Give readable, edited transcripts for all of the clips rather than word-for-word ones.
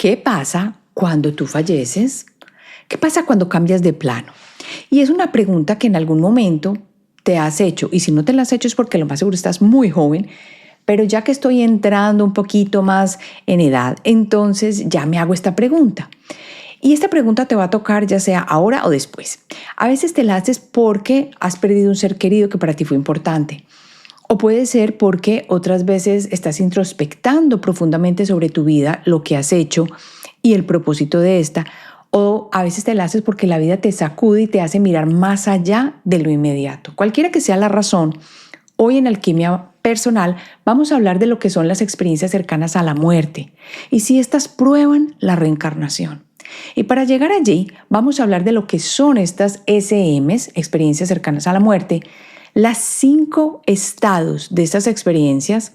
¿qué pasa cuando tú falleces? ¿Qué pasa cuando cambias de plano? Y es una pregunta que en algún momento te has hecho, y si no te la has hecho es porque lo más seguro estás muy joven, pero ya que estoy entrando un poquito más en edad, entonces ya me hago esta pregunta. Y esta pregunta te va a tocar ya sea ahora o después. A veces te la haces porque has perdido un ser querido que para ti fue importante. O puede ser porque otras veces estás introspectando profundamente sobre tu vida, lo que has hecho y el propósito de esta. O a veces te la haces porque la vida te sacude y te hace mirar más allá de lo inmediato. Cualquiera que sea la razón, hoy en Alquimia Personal vamos a hablar de lo que son las experiencias cercanas a la muerte y si estas prueban la reencarnación. Y para llegar allí vamos a hablar de lo que son estas SMs, experiencias cercanas a la muerte, las 5 estados de estas experiencias,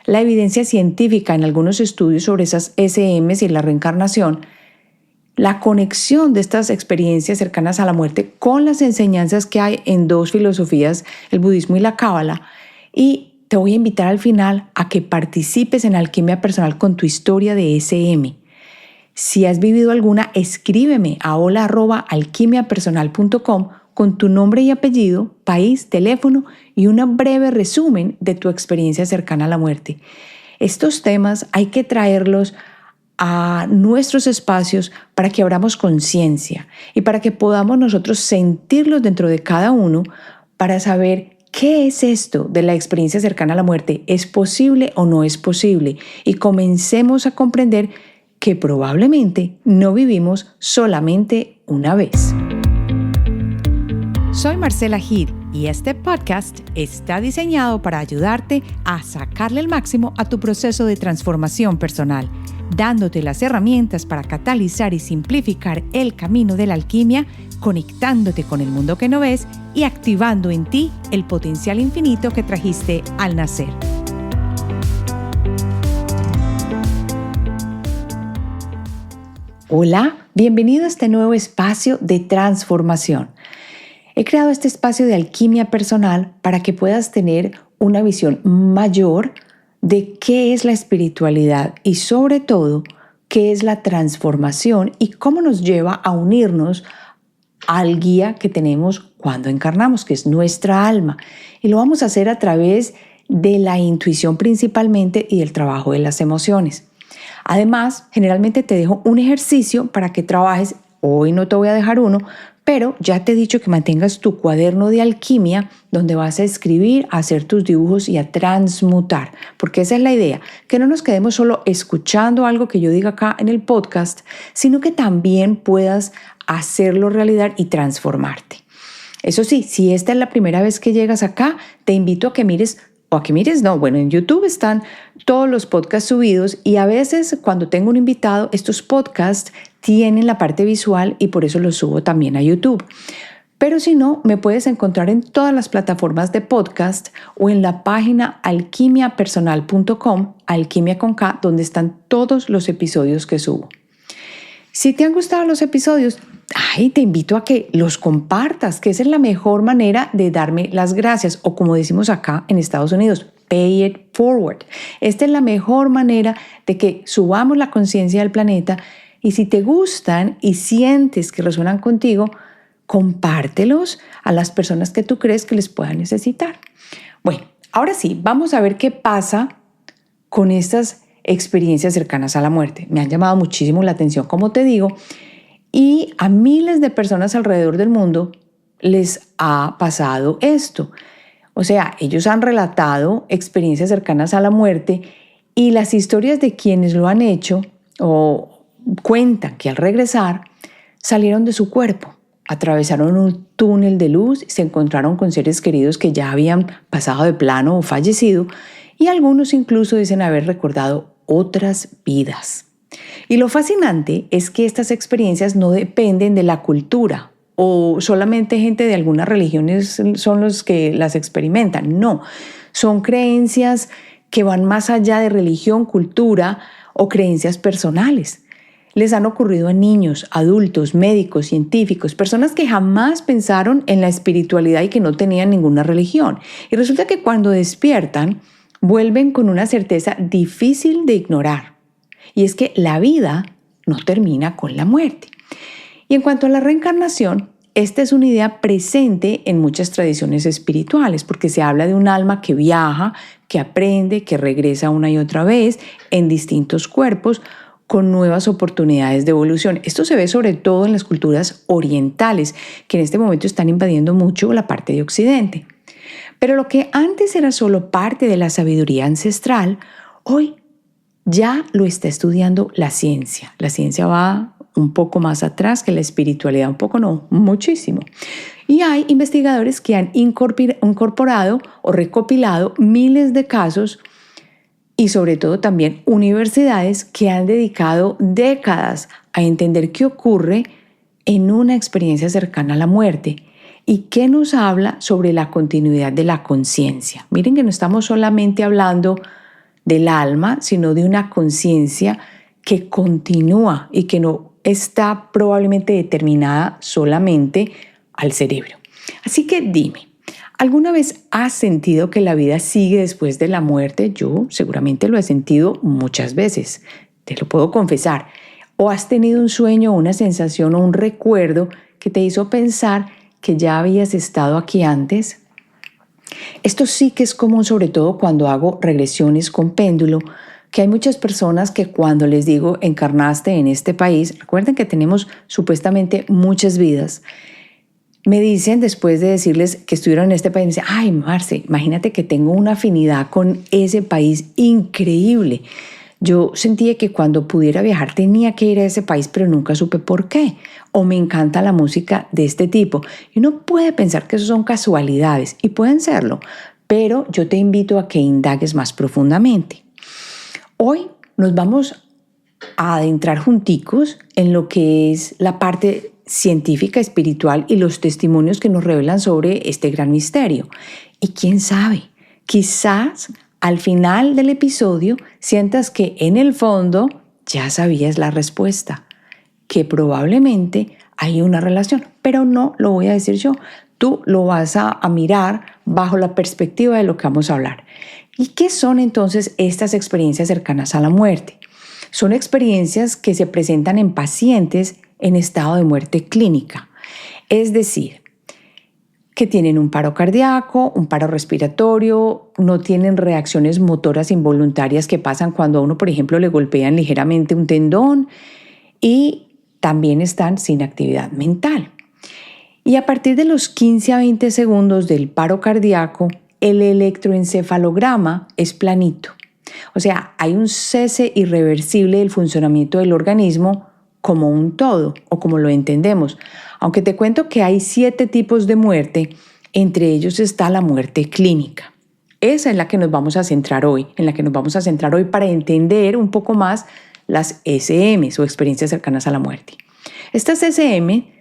la evidencia científica en algunos estudios sobre esas SMs y la reencarnación, la conexión de estas experiencias cercanas a la muerte con las enseñanzas que hay en 2 filosofías, el budismo y la cábala. Y te voy a invitar al final a que participes en Alquimia Personal con tu historia de SM. Si has vivido alguna, escríbeme a hola@alquimiapersonal.com con tu nombre y apellido, país, teléfono y un breve resumen de tu experiencia cercana a la muerte. Estos temas hay que traerlos a nuestros espacios para que abramos conciencia y para que podamos nosotros sentirlos dentro de cada uno para saber qué es esto de la experiencia cercana a la muerte, es posible o no es posible, y comencemos a comprender que probablemente no vivimos solamente una vez. Soy Marcela Gid y este podcast está diseñado para ayudarte a sacarle el máximo a tu proceso de transformación personal, dándote las herramientas para catalizar y simplificar el camino de la alquimia, conectándote con el mundo que no ves y activando en ti el potencial infinito que trajiste al nacer. Hola, bienvenido a este nuevo espacio de transformación. He creado este espacio de alquimia personal para que puedas tener una visión mayor de qué es la espiritualidad y sobre todo qué es la transformación y cómo nos lleva a unirnos al guía que tenemos cuando encarnamos, que es nuestra alma. Y lo vamos a hacer a través de la intuición principalmente y del trabajo de las emociones. Además, generalmente te dejo un ejercicio para que trabajes. Hoy no te voy a dejar uno, pero ya te he dicho que mantengas tu cuaderno de alquimia donde vas a escribir, a hacer tus dibujos y a transmutar, porque esa es la idea, que no nos quedemos solo escuchando algo que yo diga acá en el podcast, sino que también puedas hacerlo realidad y transformarte. Eso sí, si esta es la primera vez que llegas acá, te invito a que mires. En YouTube están todos los podcasts subidos y a veces cuando tengo un invitado, estos podcasts tienen la parte visual y por eso los subo también a YouTube. Pero si no, me puedes encontrar en todas las plataformas de podcast o en la página alquimiapersonal.com, alquimia con K, donde están todos los episodios que subo. Si te han gustado los episodios, te invito a que los compartas, que esa es la mejor manera de darme las gracias, o como decimos acá en Estados Unidos, pay it forward. Esta es la mejor manera de que subamos la conciencia del planeta, y si te gustan y sientes que resuenan contigo, compártelos a las personas que tú crees que les puedan necesitar. Bueno, ahora sí, vamos a ver qué pasa con estas experiencias cercanas a la muerte. Me han llamado muchísimo la atención, como te digo, y a miles de personas alrededor del mundo les ha pasado esto. O sea, ellos han relatado experiencias cercanas a la muerte y las historias de quienes lo han hecho o cuentan que al regresar salieron de su cuerpo, atravesaron un túnel de luz y se encontraron con seres queridos que ya habían pasado de plano o fallecido, y algunos incluso dicen haber recordado otras vidas. Y lo fascinante es que estas experiencias no dependen de la cultura o solamente gente de algunas religiones son los que las experimentan. No, son creencias que van más allá de religión, cultura o creencias personales. Les han ocurrido a niños, adultos, médicos, científicos, personas que jamás pensaron en la espiritualidad y que no tenían ninguna religión. Y resulta que cuando despiertan, vuelven con una certeza difícil de ignorar. Y es que la vida no termina con la muerte. Y en cuanto a la reencarnación, esta es una idea presente en muchas tradiciones espirituales, porque se habla de un alma que viaja, que aprende, que regresa una y otra vez en distintos cuerpos con nuevas oportunidades de evolución. Esto se ve sobre todo en las culturas orientales, que en este momento están invadiendo mucho la parte de Occidente. Pero lo que antes era solo parte de la sabiduría ancestral, hoy ya lo está estudiando la ciencia. La ciencia va un poco más atrás que la espiritualidad, un poco no, muchísimo. Y hay investigadores que han incorporado o recopilado miles de casos y sobre todo también universidades que han dedicado décadas a entender qué ocurre en una experiencia cercana a la muerte y qué nos habla sobre la continuidad de la conciencia. Miren que no estamos solamente hablando del alma, sino de una conciencia que continúa y que no está probablemente determinada solamente al cerebro. Así que dime, ¿alguna vez has sentido que la vida sigue después de la muerte? Yo seguramente lo he sentido muchas veces, te lo puedo confesar. ¿O has tenido un sueño, una sensación o un recuerdo que te hizo pensar que ya habías estado aquí antes? Esto sí que es común, sobre todo cuando hago regresiones con péndulo, que hay muchas personas que cuando les digo encarnaste en este país, recuerden que tenemos supuestamente muchas vidas, me dicen después de decirles que estuvieron en este país, me dicen, ay Marce, imagínate que tengo una afinidad con ese país increíble. Yo sentía que cuando pudiera viajar tenía que ir a ese país, pero nunca supe por qué. O me encanta la música de este tipo. Y uno puede pensar que eso son casualidades, y pueden serlo, pero yo te invito a que indagues más profundamente. Hoy nos vamos a adentrar junticos en lo que es la parte científica, espiritual y los testimonios que nos revelan sobre este gran misterio. Y quién sabe, quizás al final del episodio sientas que en el fondo ya sabías la respuesta, que probablemente hay una relación, pero no lo voy a decir yo. Tú lo vas a mirar bajo la perspectiva de lo que vamos a hablar. ¿Y qué son entonces estas experiencias cercanas a la muerte? Son experiencias que se presentan en pacientes en estado de muerte clínica, es decir, que tienen un paro cardíaco, un paro respiratorio, no tienen reacciones motoras involuntarias que pasan cuando a uno, por ejemplo, le golpean ligeramente un tendón y también están sin actividad mental. Y a partir de los 15 a 20 segundos del paro cardíaco, el electroencefalograma es planito. O sea, hay un cese irreversible del funcionamiento del organismo como un todo o como lo entendemos. Aunque te cuento que hay 7 tipos de muerte, entre ellos está la muerte clínica. Esa es la que nos vamos a centrar hoy, para entender un poco más las SMs o experiencias cercanas a la muerte. Estas SM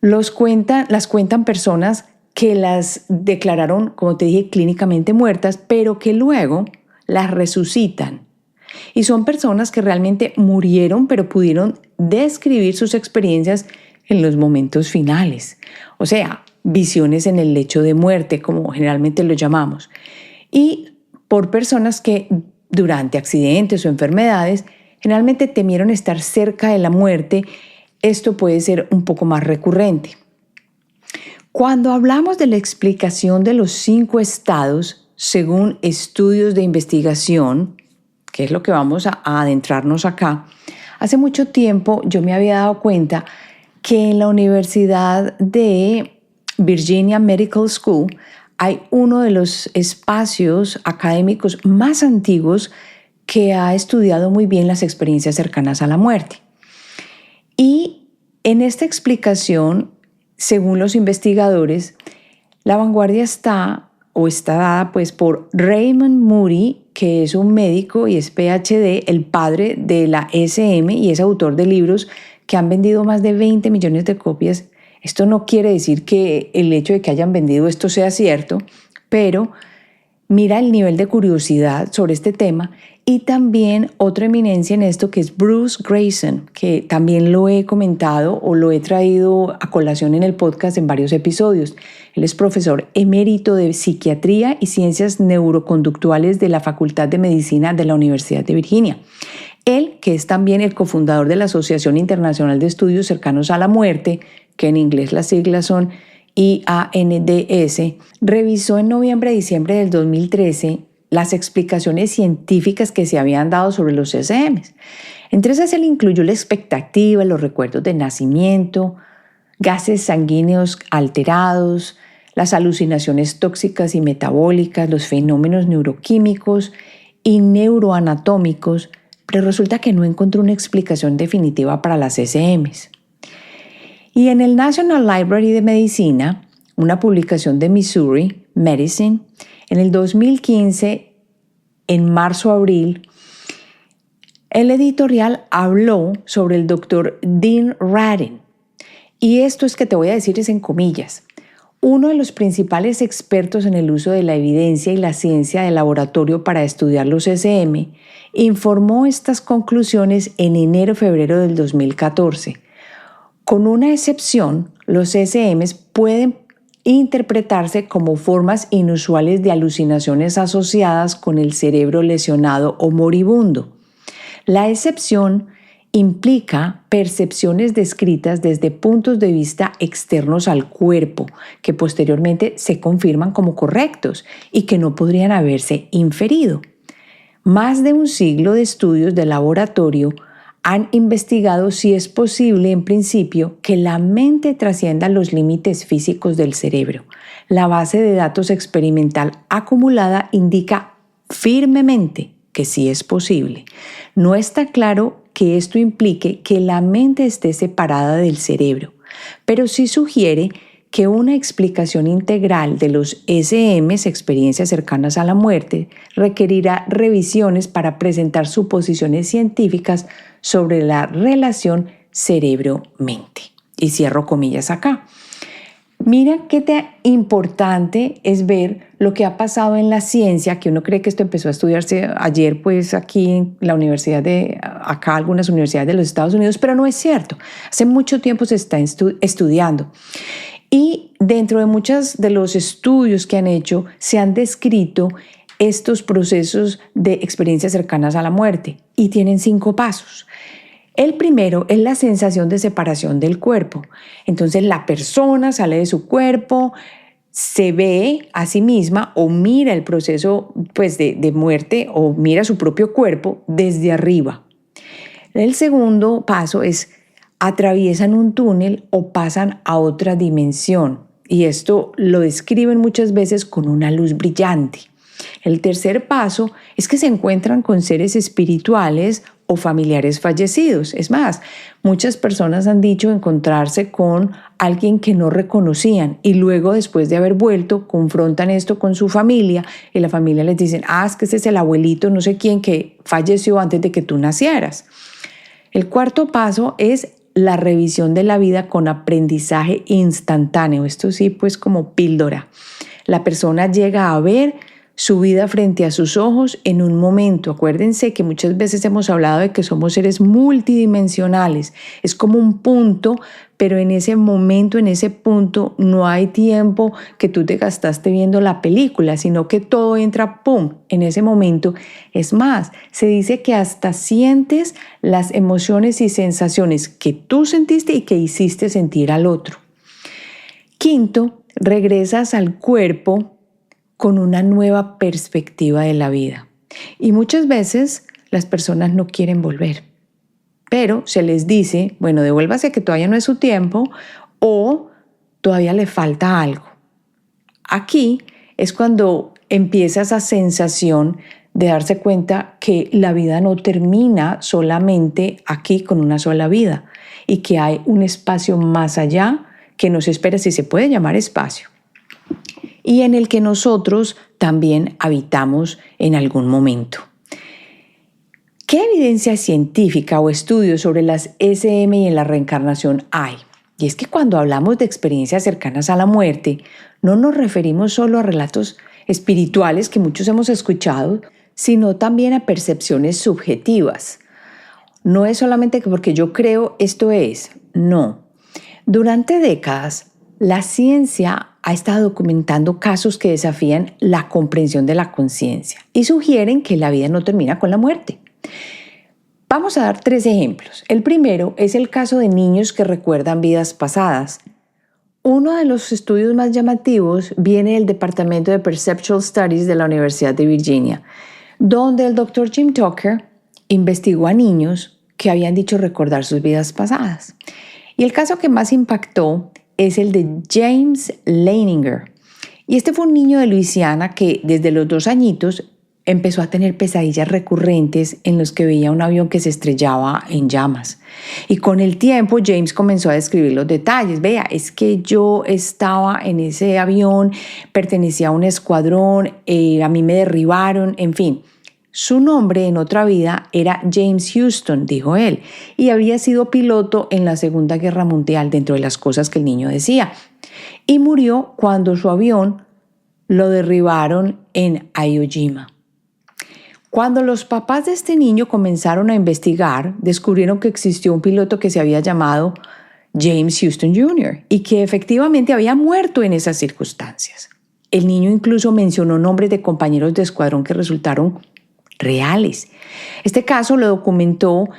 las cuentan personas que las declararon, como te dije, clínicamente muertas, pero que luego las resucitan. Y son personas que realmente murieron, pero pudieron describir sus experiencias en los momentos finales. O sea, visiones en el lecho de muerte, como generalmente lo llamamos. Y por personas que durante accidentes o enfermedades generalmente temieron estar cerca de la muerte, esto puede ser un poco más recurrente. Cuando hablamos de la explicación de los 5 estados, según estudios de investigación, que es lo que vamos a adentrarnos acá, hace mucho tiempo yo me había dado cuenta que en la Universidad de Virginia Medical School hay uno de los espacios académicos más antiguos que ha estudiado muy bien las experiencias cercanas a la muerte. Y en esta explicación, según los investigadores, la vanguardia está dada pues por Raymond Moody, que es un médico y es PhD, el padre de la SM y es autor de libros que han vendido más de 20 millones de copias. Esto no quiere decir que el hecho de que hayan vendido esto sea cierto, pero mira el nivel de curiosidad sobre este tema. Y también otra eminencia en esto que es Bruce Greyson, que también lo he comentado o lo he traído a colación en el podcast en varios episodios. Él es profesor emérito de Psiquiatría y Ciencias Neuroconductuales de la Facultad de Medicina de la Universidad de Virginia. Él, que es también el cofundador de la Asociación Internacional de Estudios Cercanos a la Muerte, que en inglés las siglas son IANDS, revisó en noviembre-diciembre del 2013 las explicaciones científicas que se habían dado sobre los SMs. Entre esas él incluyó la expectativa, los recuerdos de nacimiento, gases sanguíneos alterados, las alucinaciones tóxicas y metabólicas, los fenómenos neuroquímicos y neuroanatómicos, pero resulta que no encontró una explicación definitiva para las SMs. Y en el National Library de Medicina, una publicación de Missouri Medicine, en el 2015, en marzo-abril, el editorial habló sobre el doctor Dean Radin. Y esto es que te voy a decir es en comillas. Uno de los principales expertos en el uso de la evidencia y la ciencia de laboratorio para estudiar los SM, informó estas conclusiones en enero-febrero del 2014. Con una excepción, los SMs pueden interpretarse como formas inusuales de alucinaciones asociadas con el cerebro lesionado o moribundo. La excepción implica percepciones descritas desde puntos de vista externos al cuerpo, que posteriormente se confirman como correctos y que no podrían haberse inferido. Más de un siglo de estudios de laboratorio han investigado si es posible, en principio, que la mente trascienda los límites físicos del cerebro. La base de datos experimental acumulada indica firmemente que sí es posible. No está claro que esto implique que la mente esté separada del cerebro, pero sí sugiere que una explicación integral de los SMs, experiencias cercanas a la muerte, requerirá revisiones para presentar suposiciones científicas sobre la relación cerebro-mente. Y cierro comillas acá. Mira qué importante es ver lo que ha pasado en la ciencia, que uno cree que esto empezó a estudiarse ayer, pues aquí en la universidad acá algunas universidades de los Estados Unidos, pero no es cierto. Hace mucho tiempo se está estudiando. Y dentro de muchos de los estudios que han hecho, se han descrito estos procesos de experiencias cercanas a la muerte y tienen 5 pasos. El primero es la sensación de separación del cuerpo. Entonces la persona sale de su cuerpo, se ve a sí misma o mira el proceso pues, de muerte o mira su propio cuerpo desde arriba. El segundo paso es atraviesan un túnel o pasan a otra dimensión. Y esto lo describen muchas veces con una luz brillante. El tercer paso es que se encuentran con seres espirituales o familiares fallecidos. Es más, muchas personas han dicho encontrarse con alguien que no reconocían y luego, después de haber vuelto, confrontan esto con su familia y la familia les dice, es que ese es el abuelito no sé quién que falleció antes de que tú nacieras. El cuarto paso es la revisión de la vida con aprendizaje instantáneo. Esto sí, pues como píldora. La persona llega a ver su vida frente a sus ojos en un momento. Acuérdense que muchas veces hemos hablado de que somos seres multidimensionales. Es como un punto, pero en ese momento, en ese punto, no hay tiempo que tú te gastaste viendo la película, sino que todo entra, ¡pum!, en ese momento. Es más, se dice que hasta sientes las emociones y sensaciones que tú sentiste y que hiciste sentir al otro. Quinto, regresas al cuerpo con una nueva perspectiva de la vida. Y muchas veces las personas no quieren volver, pero se les dice, bueno, devuélvase que todavía no es su tiempo o todavía le falta algo. Aquí es cuando empieza esa sensación de darse cuenta que la vida no termina solamente aquí con una sola vida y que hay un espacio más allá que nos espera, si se puede llamar espacio, y en el que nosotros también habitamos en algún momento. ¿Qué evidencia científica o estudios sobre las SM y en la reencarnación hay? Y es que cuando hablamos de experiencias cercanas a la muerte, no nos referimos solo a relatos espirituales que muchos hemos escuchado, sino también a percepciones subjetivas. No es solamente porque yo creo esto es, no. Durante décadas, la ciencia ha estado documentando casos que desafían la comprensión de la conciencia y sugieren que la vida no termina con la muerte. Vamos a dar 3 ejemplos. El primero es el caso de niños que recuerdan vidas pasadas. Uno de los estudios más llamativos viene del Departamento de Perceptual Studies de la Universidad de Virginia, donde el Dr. Jim Tucker investigó a niños que habían dicho recordar sus vidas pasadas. Y el caso que más impactó es el de James Leininger. Y este fue un niño de Luisiana que desde los 2 añitos empezó a tener pesadillas recurrentes en los que veía un avión que se estrellaba en llamas. Y con el tiempo James comenzó a describir los detalles. Vea, es que yo estaba en ese avión, pertenecía a un escuadrón, a mí me derribaron, en fin. Su nombre en otra vida era James Houston, dijo él, y había sido piloto en la Segunda Guerra Mundial, dentro de las cosas que el niño decía. Y murió cuando su avión lo derribaron en Iwo Jima. Cuando los papás de este niño comenzaron a investigar, descubrieron que existió un piloto que se había llamado James Houston Jr. y que efectivamente había muerto en esas circunstancias. El niño incluso mencionó nombres de compañeros de escuadrón que resultaron reales. Este caso lo documentó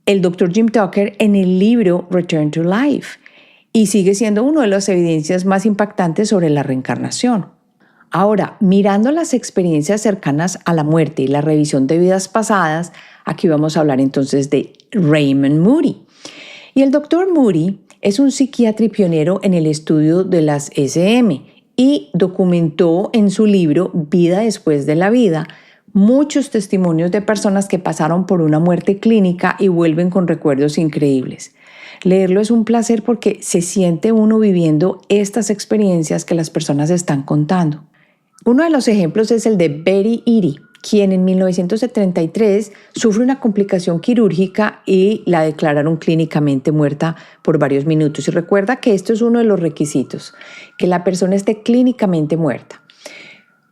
el Dr. Jim Tucker en el libro Return to Life y sigue siendo una de las evidencias más impactantes sobre la reencarnación. Ahora, mirando las experiencias cercanas a la muerte y la revisión de vidas pasadas, aquí vamos a hablar entonces de Raymond Moody. Y el Dr. Moody es un psiquiatra y pionero en el estudio de las SM y documentó en su libro Vida después de la vida muchos testimonios de personas que pasaron por una muerte clínica y vuelven con recuerdos increíbles. Leerlo es un placer porque se siente uno viviendo estas experiencias que las personas están contando. Uno de los ejemplos es el de Betty Eadie, quien en 1973 sufre una complicación quirúrgica y la declararon clínicamente muerta por varios minutos. Y recuerda que esto es uno de los requisitos, que la persona esté clínicamente muerta.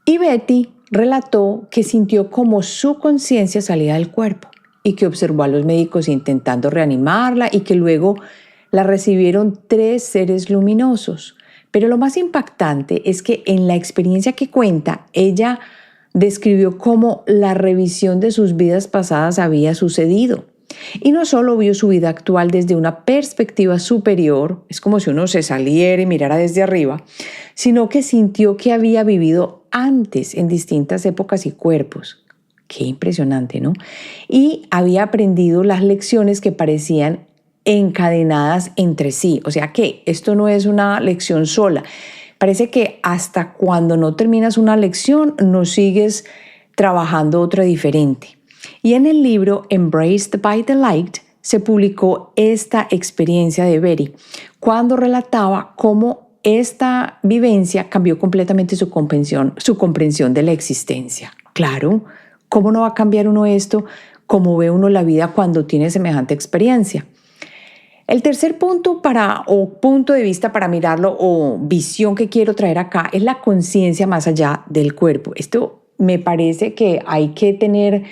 Y Betty relató que sintió como su conciencia salía del cuerpo y que observó a los médicos intentando reanimarla y que luego la recibieron 3 seres luminosos. Pero lo más impactante es que en la experiencia que cuenta, ella describió cómo la revisión de sus vidas pasadas había sucedido. Y no solo vio su vida actual desde una perspectiva superior, es como si uno se saliera y mirara desde arriba, sino que sintió que había vivido antes en distintas épocas y cuerpos. Qué impresionante, ¿no? Y había aprendido las lecciones que parecían encadenadas entre sí. O sea que esto no es una lección sola. Parece que hasta cuando no terminas una lección, no sigues trabajando otra diferente. Y en el libro Embraced by the Light se publicó esta experiencia de Betty, cuando relataba cómo esta vivencia cambió completamente su comprensión de la existencia. Claro, ¿cómo no va a cambiar uno esto? ¿Cómo ve uno la vida cuando tiene semejante experiencia? El tercer punto punto de vista para mirarlo o visión que quiero traer acá es la conciencia más allá del cuerpo. Esto me parece que hay que tener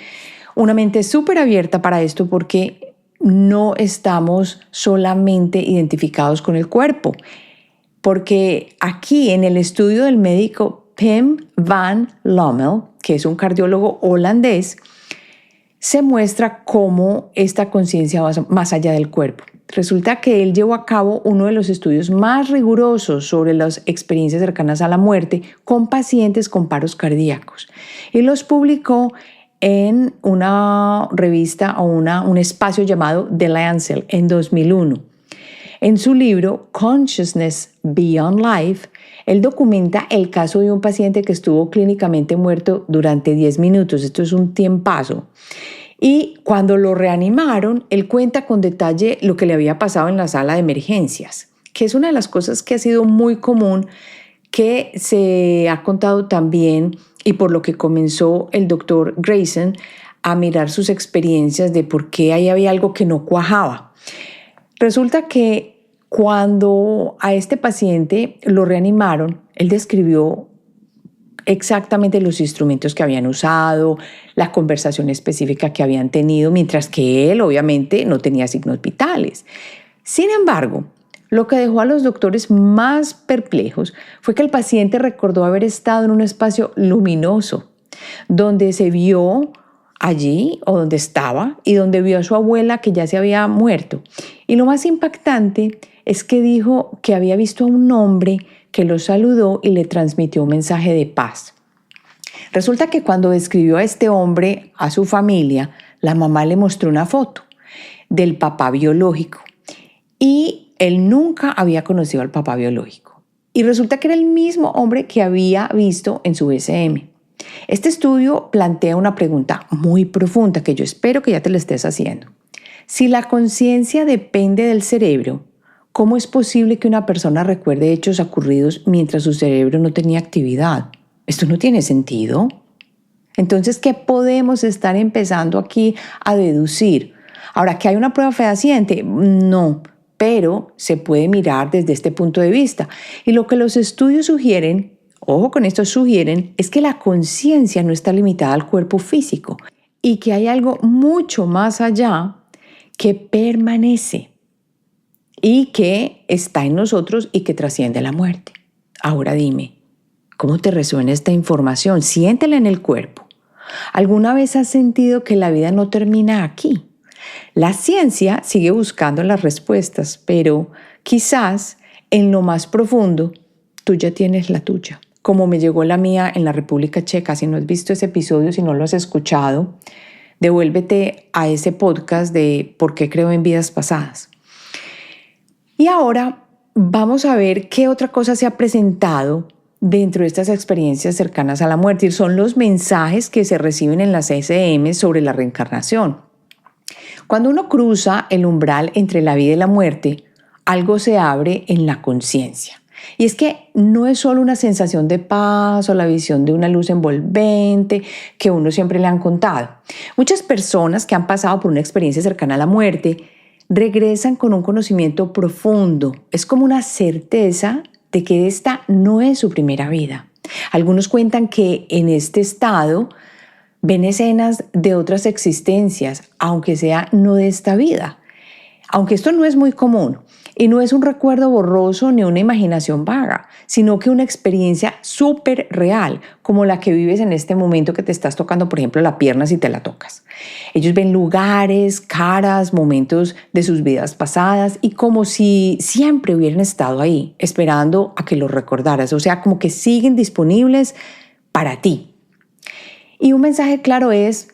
una mente súper abierta para esto porque no estamos solamente identificados con el cuerpo. Porque aquí en el estudio del médico Pim van Lommel, que es un cardiólogo holandés, se muestra cómo esta conciencia va más allá del cuerpo. Resulta que él llevó a cabo uno de los estudios más rigurosos sobre las experiencias cercanas a la muerte con pacientes con paros cardíacos y los publicó en una revista o un espacio llamado The Lancet en 2001. En su libro Consciousness Beyond Life, él documenta el caso de un paciente que estuvo clínicamente muerto durante 10 minutos. Esto es un tiempazo. Y cuando lo reanimaron, él cuenta con detalle lo que le había pasado en la sala de emergencias, que es una de las cosas que ha sido muy común, que se ha contado también, y por lo que comenzó el doctor Grayson a mirar sus experiencias de por qué ahí había algo que no cuajaba. Resulta que cuando a este paciente lo reanimaron, él describió exactamente los instrumentos que habían usado, la conversación específica que habían tenido, mientras que él obviamente no tenía signos vitales. Sin embargo, lo que dejó a los doctores más perplejos fue que el paciente recordó haber estado en un espacio luminoso, donde se vio allí o donde estaba y donde vio a su abuela que ya se había muerto. Y lo más impactante es que dijo que había visto a un hombre que lo saludó y le transmitió un mensaje de paz. Resulta que cuando describió a este hombre a su familia, la mamá le mostró una foto del papá biológico y él nunca había conocido al papá biológico. Y resulta que era el mismo hombre que había visto en su SM. Este estudio plantea una pregunta muy profunda que yo espero que ya te la estés haciendo. Si la conciencia depende del cerebro, ¿cómo es posible que una persona recuerde hechos ocurridos mientras su cerebro no tenía actividad? Esto no tiene sentido. Entonces, ¿qué podemos estar empezando aquí a deducir? Ahora, ¿que hay una prueba fehaciente? No, pero se puede mirar desde este punto de vista. Y lo que los estudios sugieren, ojo con esto, sugieren, es que la conciencia no está limitada al cuerpo físico y que hay algo mucho más allá que permanece y que está en nosotros y que trasciende la muerte. Ahora dime, ¿cómo te resuena esta información? Siéntela en el cuerpo. ¿Alguna vez has sentido que la vida no termina aquí? La ciencia sigue buscando las respuestas, pero quizás en lo más profundo tú ya tienes la tuya. Como me llegó la mía en la República Checa. Si no has visto ese episodio, si no lo has escuchado, devuélvete a ese podcast de ¿Por qué creo en vidas pasadas? Y ahora vamos a ver qué otra cosa se ha presentado dentro de estas experiencias cercanas a la muerte. Y son los mensajes que se reciben en las SM sobre la reencarnación. Cuando uno cruza el umbral entre la vida y la muerte, algo se abre en la conciencia. Y es que no es solo una sensación de paz o la visión de una luz envolvente que uno siempre le han contado. Muchas personas que han pasado por una experiencia cercana a la muerte regresan con un conocimiento profundo. Es como una certeza de que esta no es su primera vida. Algunos cuentan que en este estado ven escenas de otras existencias, aunque sea no de esta vida. Aunque esto no es muy común y no es un recuerdo borroso ni una imaginación vaga, sino que una experiencia súper real, como la que vives en este momento que te estás tocando, por ejemplo, la pierna si te la tocas. Ellos ven lugares, caras, momentos de sus vidas pasadas y como si siempre hubieran estado ahí, esperando a que los recordaras. O sea, como que siguen disponibles para ti. Y un mensaje claro es,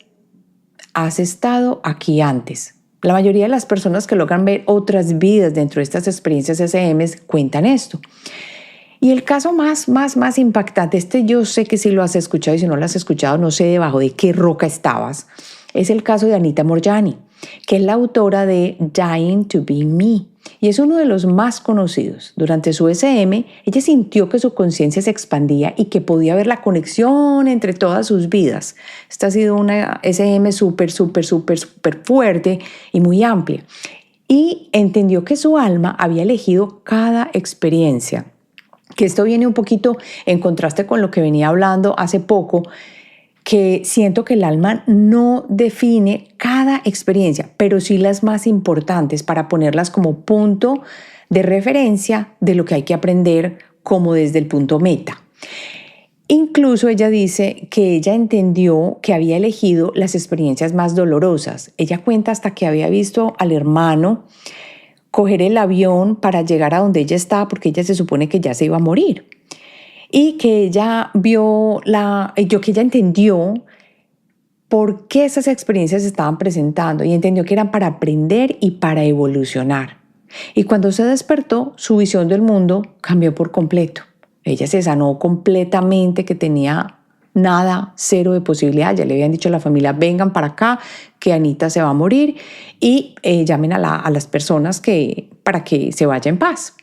has estado aquí antes. La mayoría de las personas que logran ver otras vidas dentro de estas experiencias SM cuentan esto. Y el caso más impactante, yo sé que si lo has escuchado y si no lo has escuchado, no sé debajo de qué roca estabas, es el caso de Anita Moorjani, que es la autora de Dying to be Me. Y es uno de los más conocidos. Durante su SM, ella sintió que su conciencia se expandía y que podía ver la conexión entre todas sus vidas. Esta ha sido una SM súper fuerte y muy amplia. Y entendió que su alma había elegido cada experiencia. Que esto viene un poquito en contraste con lo que venía hablando hace poco, que siento que el alma no define cada experiencia, pero sí las más importantes para ponerlas como punto de referencia de lo que hay que aprender como desde el punto meta. Incluso ella dice que ella entendió que había elegido las experiencias más dolorosas. Ella cuenta hasta que había visto al hermano coger el avión para llegar a donde ella estaba porque ella se supone que ya se iba a morir. Y que ella que ella entendió por qué esas experiencias se estaban presentando y entendió que eran para aprender y para evolucionar. Y cuando se despertó, su visión del mundo cambió por completo. Ella se sanó completamente, que tenía nada, cero de posibilidad. Ya le habían dicho a la familia, vengan para acá, que Anita se va a morir y llamen a las personas para que se vaya en paz.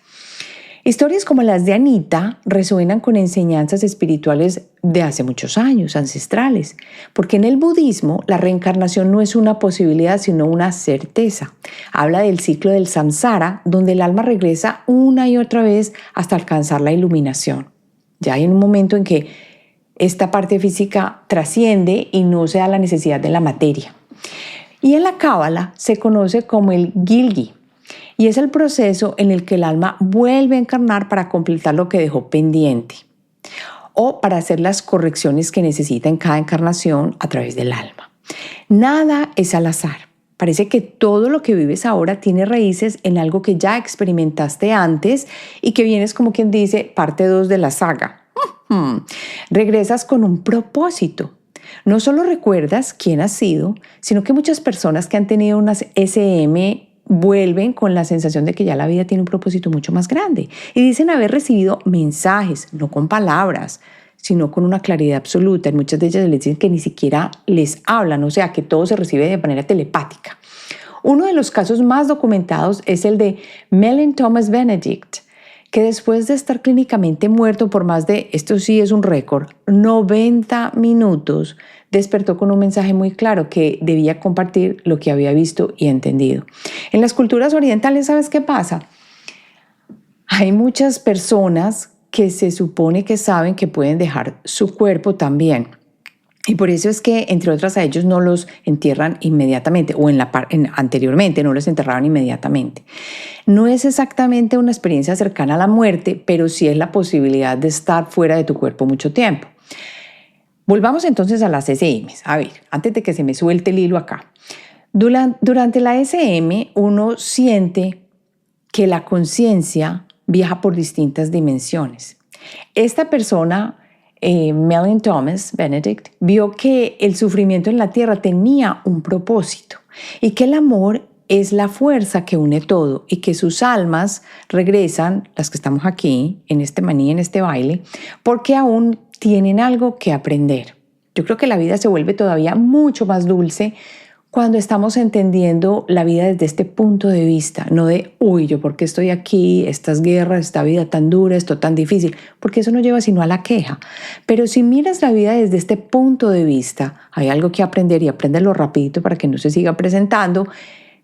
Historias como las de Anita resuenan con enseñanzas espirituales de hace muchos años, ancestrales, porque en el budismo la reencarnación no es una posibilidad, sino una certeza. Habla del ciclo del samsara, donde el alma regresa una y otra vez hasta alcanzar la iluminación. Ya hay un momento en que esta parte física trasciende y no se da la necesidad de la materia. Y en la Cábala se conoce como el Gilgi, y es el proceso en el que el alma vuelve a encarnar para completar lo que dejó pendiente o para hacer las correcciones que necesita en cada encarnación a través del alma. Nada es al azar. Parece que todo lo que vives ahora tiene raíces en algo que ya experimentaste antes y que vienes, como quien dice, parte 2 de la saga. Regresas con un propósito. No solo recuerdas quién has sido, sino que muchas personas que han tenido unas SM vuelven con la sensación de que ya la vida tiene un propósito mucho más grande y dicen haber recibido mensajes, no con palabras, sino con una claridad absoluta. En muchas de ellas les dicen que ni siquiera les hablan, o sea, que todo se recibe de manera telepática. Uno de los casos más documentados es el de Mellon Thomas Benedict, que después de estar clínicamente muerto por más de, esto sí es un récord, 90 minutos, despertó con un mensaje muy claro que debía compartir lo que había visto y entendido. En las culturas orientales, ¿sabes qué pasa? Hay muchas personas que se supone que saben que pueden dejar su cuerpo también. Y por eso es que, entre otras, a ellos no los entierran inmediatamente o anteriormente no los enterraban inmediatamente. No es exactamente una experiencia cercana a la muerte, pero sí es la posibilidad de estar fuera de tu cuerpo mucho tiempo. Volvamos entonces a las SMs. A ver, antes de que se me suelte el hilo acá. Durante la SM uno siente que la conciencia viaja por distintas dimensiones. Esta persona, Mellon Thomas Benedict, vio que el sufrimiento en la tierra tenía un propósito y que el amor es la fuerza que une todo y que sus almas regresan, las que estamos aquí, en este maní, en este baile, porque aún tienen algo que aprender. Yo creo que la vida se vuelve todavía mucho más dulce cuando estamos entendiendo la vida desde este punto de vista, no de, uy, ¿yo por qué estoy aquí? Estas guerras, esta vida tan dura, esto tan difícil, porque eso no lleva sino a la queja. Pero si miras la vida desde este punto de vista, hay algo que aprender y apréndelo rapidito para que no se siga presentando.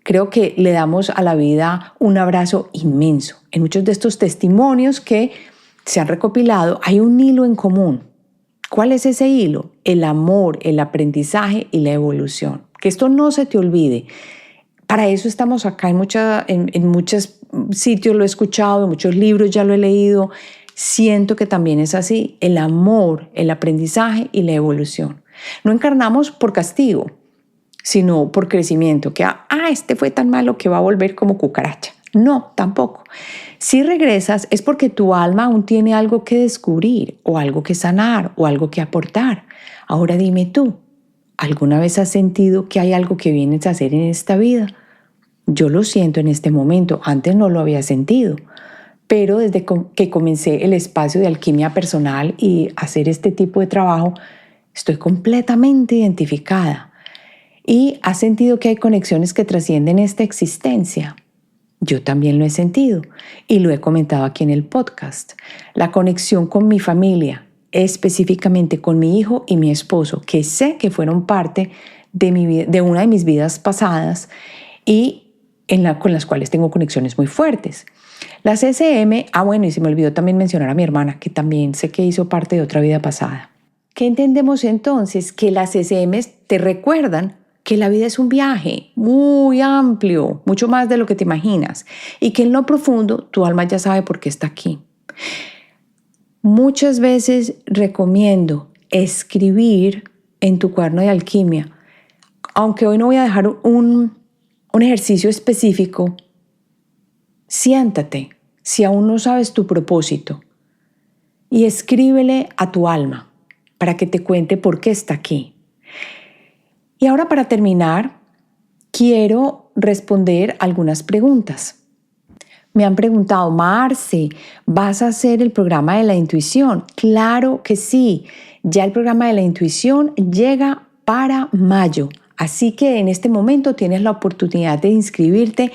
Creo que le damos a la vida un abrazo inmenso. En muchos de estos testimonios que se han recopilado hay un hilo en común. ¿Cuál es ese hilo? El amor, el aprendizaje y la evolución. Que esto no se te olvide. Para eso estamos acá en muchos sitios, lo he escuchado, en muchos libros ya lo he leído. Siento que también es así. El amor, el aprendizaje y la evolución. No encarnamos por castigo, sino por crecimiento. Que, este fue tan malo que va a volver como cucaracha. No, tampoco. Si regresas es porque tu alma aún tiene algo que descubrir o algo que sanar o algo que aportar. Ahora dime tú, ¿alguna vez has sentido que hay algo que vienes a hacer en esta vida? Yo lo siento en este momento, antes no lo había sentido, pero desde que comencé el espacio de alquimia personal y hacer este tipo de trabajo, estoy completamente identificada. ¿Y has sentido que hay conexiones que trascienden esta existencia? Yo también lo he sentido y lo he comentado aquí en el podcast. La conexión con mi familia, específicamente con mi hijo y mi esposo, que sé que fueron parte de una de mis vidas pasadas y con las cuales tengo conexiones muy fuertes. Las SM, bueno, y se me olvidó también mencionar a mi hermana, que también sé que hizo parte de otra vida pasada. ¿Qué entendemos entonces? Que las SM te recuerdan que la vida es un viaje muy amplio, mucho más de lo que te imaginas, y que en lo profundo tu alma ya sabe por qué está aquí. Muchas veces recomiendo escribir en tu cuaderno de alquimia, aunque hoy no voy a dejar un ejercicio específico. Siéntate, si aún no sabes tu propósito, y escríbele a tu alma para que te cuente por qué está aquí. Y ahora, para terminar, quiero responder algunas preguntas. Me han preguntado, Marce, ¿vas a hacer el programa de la intuición? Claro que sí. Ya el programa de la intuición llega para mayo. Así que en este momento tienes la oportunidad de inscribirte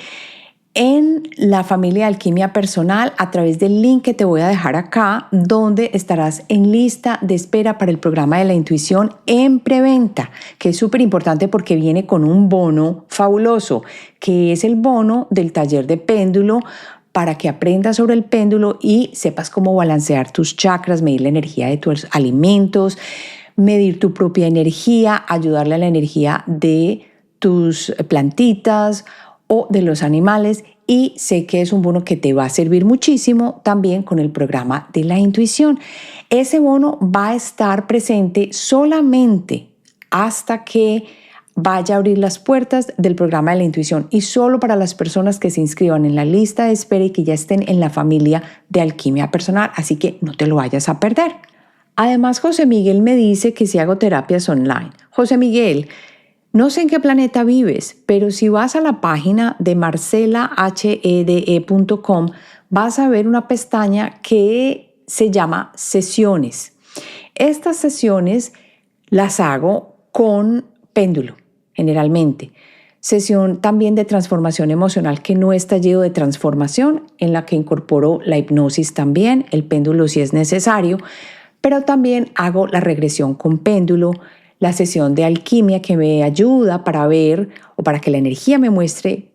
en la familia de Alquimia Personal a través del link que te voy a dejar acá, donde estarás en lista de espera para el programa de la intuición en preventa, que es súper importante porque viene con un bono fabuloso, que es el bono del taller de péndulo, para que aprendas sobre el péndulo y sepas cómo balancear tus chakras, medir la energía de tus alimentos, medir tu propia energía, ayudarle a la energía de tus plantitas o de los animales, y sé que es un bono que te va a servir muchísimo también con el programa de la intuición. Ese bono va a estar presente solamente hasta que vaya a abrir las puertas del programa de la intuición y solo para las personas que se inscriban en la lista de espera y que ya estén en la familia de Alquimia Personal, así que no te lo vayas a perder. Además, José Miguel me dice que si hago terapias online. José Miguel, no sé en qué planeta vives, pero si vas a la página de marcelahede.com vas a ver una pestaña que se llama sesiones. Estas sesiones las hago con péndulo, generalmente. Sesión también de transformación emocional que no es taller de transformación, en la que incorporo la hipnosis también, el péndulo si es necesario, pero también hago la regresión con péndulo, la sesión de alquimia que me ayuda para ver o para que la energía me muestre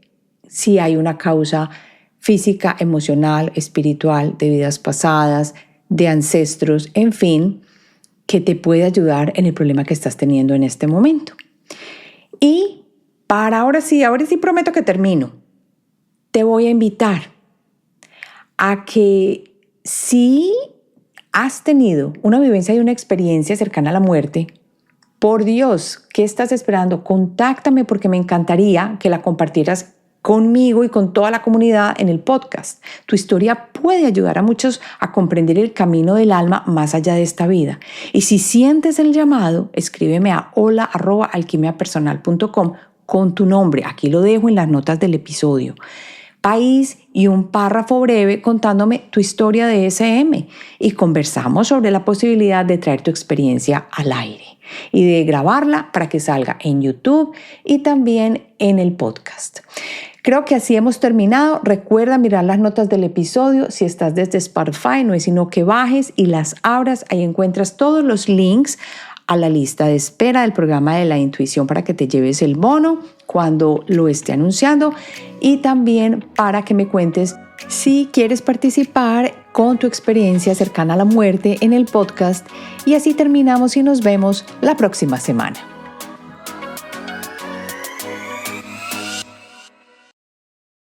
si hay una causa física, emocional, espiritual, de vidas pasadas, de ancestros, en fin, que te puede ayudar en el problema que estás teniendo en este momento. Y para ahora sí prometo que termino. Te voy a invitar a que si has tenido una vivencia y una experiencia cercana a la muerte, por Dios, ¿qué estás esperando? Contáctame porque me encantaría que la compartieras conmigo y con toda la comunidad en el podcast. Tu historia puede ayudar a muchos a comprender el camino del alma más allá de esta vida. Y si sientes el llamado, escríbeme a hola@alquimiapersonal.com con tu nombre. Aquí lo dejo en las notas del episodio. País y un párrafo breve contándome tu historia de SM y conversamos sobre la posibilidad de traer tu experiencia al aire y de grabarla para que salga en YouTube y también en el podcast. Creo que así hemos terminado. Recuerda mirar las notas del episodio. Si estás desde Spotify, no es sino que bajes y las abras. Ahí encuentras todos los links a la lista de espera del programa de la intuición para que te lleves el bono cuando lo esté anunciando y también para que me cuentes si quieres participar con tu experiencia cercana a la muerte en el podcast. Y así terminamos y nos vemos la próxima semana.